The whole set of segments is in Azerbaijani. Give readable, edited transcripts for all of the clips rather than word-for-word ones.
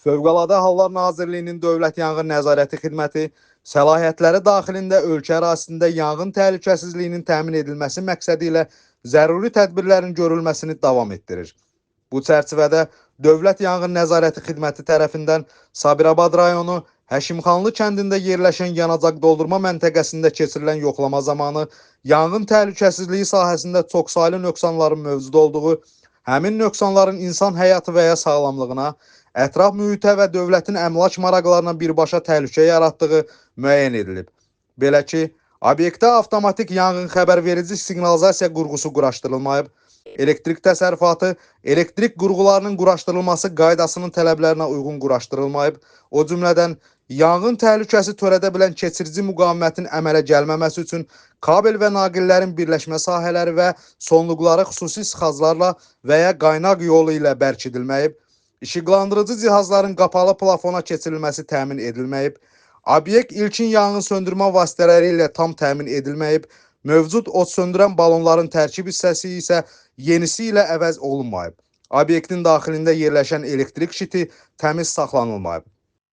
Fövqəladə Hallar Nazirliyinin Dövlət Yanğın Nəzarəti Xidməti səlahiyyətləri daxilində ölkə ərazisində yanğın təhlükəsizliyinin təmin edilməsi məqsədi ilə zəruri tədbirlərin görülməsini davam etdirir. Bu çərçivədə Dövlət Yanğın Nəzarəti Xidməti tərəfindən Sabirabad rayonu Həşimxanlı kəndində yerləşən yanacaq doldurma məntəqəsində keçirilən yoxlama zamanı yanğın təhlükəsizliyi sahəsində çoxsaylı nöqsanların mövcud olduğu, həmin nöqsanların insan həyatı və ya sağlamlığına, ətraf mühitə və dövlətin əmlak maraqlarına birbaşa təhlükə yaratdığı müəyyən edilib. Belə ki, obyektdə avtomatik yanğın xəbərverici siqnalizasiya qurğusu quraşdırılmayıb, elektrik təsərrüfatı, elektrik qurğularının quraşdırılması qaydasının tələblərinə uyğun quraşdırılmayıb, o cümlədən yanğın təhlükəsi törədə bilən keçirici müqavimətin əmələ gəlməməsi üçün kabel və naqillərin birləşmə sahələri və sonluqları xüsusi sıxaclarla və ya qaynaq yolu ilə bərkidilməyib, İşıqlandırıcı cihazların qapalı plafona keçirilməsi təmin edilməyib, obyekt ilkin yanğın söndürmə vasitələri ilə tam təmin edilməyib, mövcud od söndürən balonların tərkib hissəsi isə yenisi ilə əvəz olunmayıb. Obyektin daxilində yerləşən elektrik şiti təmiz saxlanılmayıb.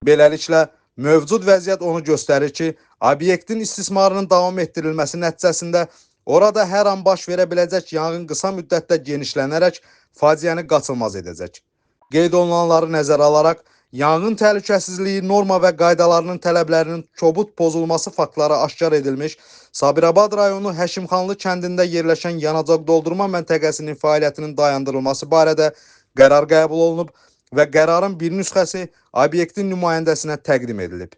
Beləliklə, mövcud vəziyyət onu göstərir ki, obyektin istismarının davam etdirilməsi nəticəsində orada hər an baş verə biləcək yanğın qısa müddətdə genişlənərək faciəni qaçılmaz edəcək. Qeyd olunanları nəzərə alaraq, yanğın təhlükəsizliyi norma və qaydalarının tələblərinin kobud pozulması faktları aşkar edilmiş, Sabirabad rayonu Həşimxanlı kəndində yerləşən yanacaq doldurma məntəqəsinin fəaliyyətinin dayandırılması barədə qərar qəbul olunub və qərarın bir nüsxəsi obyektin nümayəndəsinə təqdim edilib.